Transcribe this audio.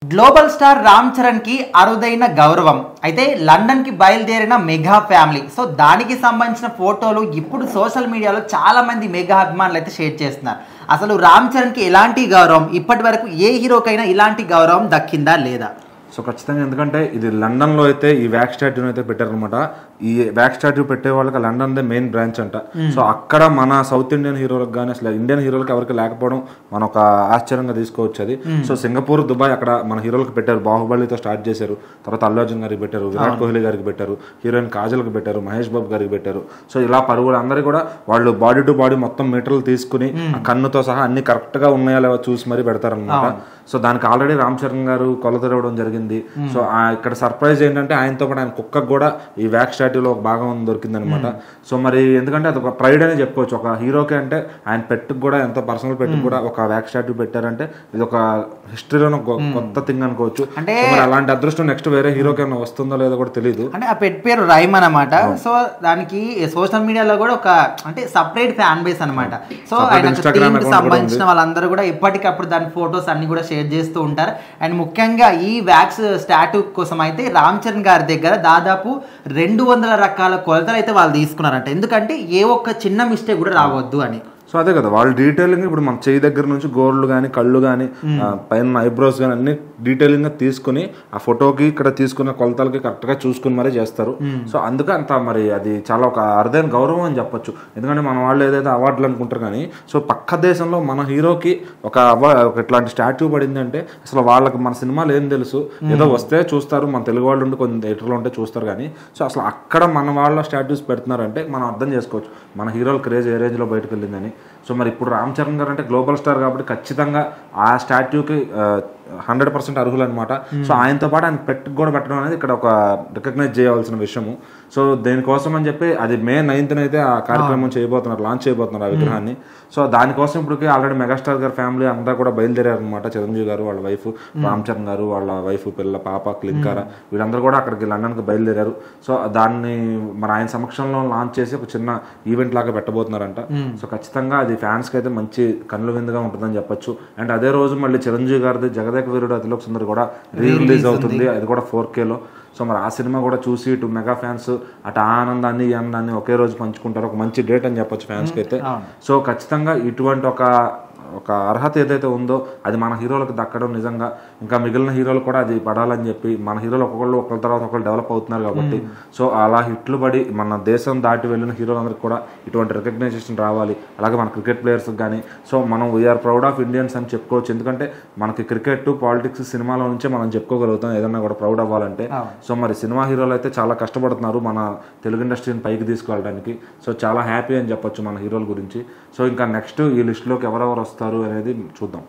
Global star Ram Charan కి అరుదైన గౌరవం అయితే లండన్ కి బయలుదేరిన మెగా ఫ్యామిలీ. సో దానికి సంబంధించిన ఫోటోలు ఇప్పుడు సోషల్ మీడియాలో చాలా మంది మెగా అభిమానులు అయితే షేర్ చేస్తున్నారు. అసలు రామ్ చరణ్ కి ఎలాంటి గౌరవం, ఇప్పటి వరకు ఏ హీరోకైనా ఇలాంటి గౌరవం దక్కిందా లేదా? సో ఖచ్చితంగా, ఎందుకంటే ఇది లండన్లో అయితే ఈ వ్యాక్ స్టాట్యూని అయితే పెట్టారనమాట. ఈ వ్యాక్ స్టాట్యూ పెట్టే వాళ్ళకి లండన్దే మెయిన్ బ్రాంచ్ అంట. సో అక్కడ మన సౌత్ ఇండియన్ హీరోలకు కానీ అసలు ఇండియన్ హీరోలకు ఎవరికి లేకపోవడం మన ఒక ఆశ్చర్యంగా తీసుకోవచ్చు అది. సో సింగపూర్, దుబాయ్ అక్కడ మన హీరోలకు పెట్టారు. బాహుబలితో స్టార్ట్ చేశారు, తర్వాత అల్లు అర్జున్ గారికి పెట్టారు, విరాట్ కోహ్లీ గారికి పెట్టారు, హీరోయిన్ కాజల్కి పెట్టారు, మహేష్ బాబు గారికి పెట్టారు. సో ఇలా పరుగులు అందరికీ కూడా వాళ్ళు బాడీ టు బాడీ మొత్తం మీటర్లు తీసుకుని కన్నుతో సహా అన్ని కరెక్ట్ గా ఉన్నాయా లేవో చూసి మరీ పెడతారనమాట. సో దానికి ఆల్రెడీ రామ్ చరణ్ గారు కొలతరవడం జరిగింది. సో ఇక్కడ సర్ప్రైజ్ ఏంటంటే ఆయనతో పాటు ఆయన కుక్కకు కూడా ఈ వ్యాక్ స్టాట్యూలో ఒక భాగం దొరికింది అనమాట. సో మరి ఎందుకంటే అది ఒక ప్రైడ్ అనే చెప్పుకోవచ్చు ఒక హీరోకి. అంటే ఆయన పెట్టుకు కూడా ఎంతో పర్సనల్ పెట్టుకు కూడా ఒక వ్యాక్ స్టాట్యూ పెట్టారంటే ఇది ఒక హిస్టరీలో కొత్త థింగ్ అనుకోవచ్చు. అంటే అలాంటి అదృష్టం నెక్స్ట్ వేరే హీరోకి ఏమైనా వస్తుందో లేదో కూడా తెలియదు. అంటే ఆ పెట్ పేరు రైమ్ అనమాట. సో దానికి సోషల్ మీడియాలో కూడా ఒక అంటే సపరేట్ ఫ్యాన్ బేస్ అనమాట. సో ఆయన సంబంధించిన వాళ్ళందరూ కూడా ఎప్పటికప్పుడు దాని ఫొటోస్ అన్ని కూడా షేర్ చేస్తూ ఉంటారు. అండ్ ముఖ్యంగా ఈ వ్యాక్స్ స్టాట్యూ కోసం అయితే రామ్ చరణ్ గారి దగ్గర దాదాపు 200 రకాల కొలతలు అయితే వాళ్ళు తీసుకున్నారంట. ఎందుకంటే ఏ ఒక్క చిన్న మిస్టేక్ కూడా రావద్దు అని. సో అదే కదా వాళ్ళు డీటెయిలింగ్ ఇప్పుడు మన చేయి దగ్గర నుంచి గోర్లు కానీ కళ్ళు కానీ పైన ఐబ్రోస్ కానీ అన్ని డీటెయిలింగ్ గా తీసుకుని ఆ ఫోటోకి ఇక్కడ తీసుకున్న కొలతలకి కరెక్ట్ గా చూసుకుని మరీ చేస్తారు. సో అందుకే అంత మరి అది చాలా ఒక అరుదైన గౌరవం అని చెప్పొచ్చు. ఎందుకంటే మన వాళ్ళు ఏదైతే అవార్డులు అనుకుంటారు కానీ సో పక్క దేశంలో మన హీరోకి ఒక ఇట్లాంటి స్టాట్యూ పడింది అంటే అసలు వాళ్ళకి మన సినిమాలు ఏం తెలుసు, ఏదో వస్తే చూస్తారు, మన తెలుగు వాళ్ళు ఉండి కొన్ని థియేటర్లో ఉంటే చూస్తారు కానీ సో అసలు అక్కడ మన వాళ్ళ స్టాట్యూస్ పెడుతున్నారంటే మనం అర్థం చేసుకోవచ్చు మన హీరోల క్రేజ్ ఏ రేంజ్ లో బయటకు వెళ్ళిందని. సో మరి ఇప్పుడు రామ్ చరణ్ గారు అంటే గ్లోబల్ స్టార్ కాబట్టి ఖచ్చితంగా ఆ స్టాట్యూకి 100% అర్హులు అనమాట. సో ఆయనతో పాటు ఆయన కూడా పెట్టడం అనేది ఇక్కడ ఒక రికగ్నైజ్ చేయవలసిన విషయము. సో దేనికోసం అని చెప్పి అది May 9th అయితే ఆ కార్యక్రమం చేయబోతున్నారు, లాంచ్ చేయబోతున్నారు ఆ విగ్రహాన్ని. సో దానికోసం ఇప్పటికి ఆల్రెడీ మెగాస్టార్ గారి ఫ్యామిలీ అంతా కూడా బయలుదేరారు అనమాట. చిరంజీవి గారు వాళ్ళ వైఫ్, రామ్ చరణ్ గారు వాళ్ళ వైఫ్, పిల్ల పాప క్లింకారా వీళ్ళందరూ కూడా అక్కడికి లండన్కి బయలుదేరారు. సో దాన్ని మన ఆయన సమక్షంలో లాంచ్ చేసి ఒక చిన్న ఈవెంట్ లాగా పెట్టబోతున్నారంట. సో ఖచ్చితంగా అది ఫ్యాన్స్ కి అయితే మంచి కనుల విందుగా ఉంటుందని చెప్పొచ్చు. అండ్ అదే రోజు మళ్ళీ చిరంజీవి గారిది జగదేక వీరుడు అతిలోక సుందరి కూడా రిలీజ్ అవుతుంది, అది కూడా 4Kలో. సో మరి ఆ సినిమా కూడా చూసి ఇటు మెగా ఫ్యాన్స్ అటు ఆనందాన్ని ఈ ఆనందాన్ని ఒకే రోజు పంచుకుంటారు. ఒక మంచి డేట్ అని చెప్పొచ్చు ఫ్యాన్స్కి అయితే. సో ఖచ్చితంగా ఇటువంటి ఒక అర్హత ఏదైతే ఉందో అది మన హీరోలకు దక్కడం నిజంగా ఇంకా మిగిలిన హీరోలు కూడా అది పడాలని చెప్పి మన హీరోలు ఒకరి తర్వాత ఒకరు డెవలప్ అవుతున్నారు కాబట్టి సో అలా హిట్లు పడి మన దేశం దాటి వెళ్ళిన హీరోలందరికీ కూడా ఇటువంటి రికగ్నైజేషన్ రావాలి. అలాగే మన క్రికెట్ ప్లేయర్స్కి కానీ సో మనం వీఆర్ ప్రౌడ్ ఆఫ్ ఇండియన్స్ అని చెప్పుకోవచ్చు. ఎందుకంటే మనకి క్రికెట్, పాలిటిక్స్, సినిమాలో నుంచే మనం చెప్పుకోగలుగుతాం ఏదన్నా కూడా ప్రౌడ్ అవ్వాలంటే. సో మరి సినిమా హీరోలు అయితే చాలా కష్టపడుతున్నారు మన తెలుగు ఇండస్ట్రీని పైకి తీసుకువెళ్ళడానికి. సో చాలా హ్యాపీ అని చెప్పొచ్చు మన హీరోల గురించి. సో ఇంకా నెక్స్ట్ ఈ లిస్టులోకి ఎవరెవరు వస్తారు అనేది చూద్దాం.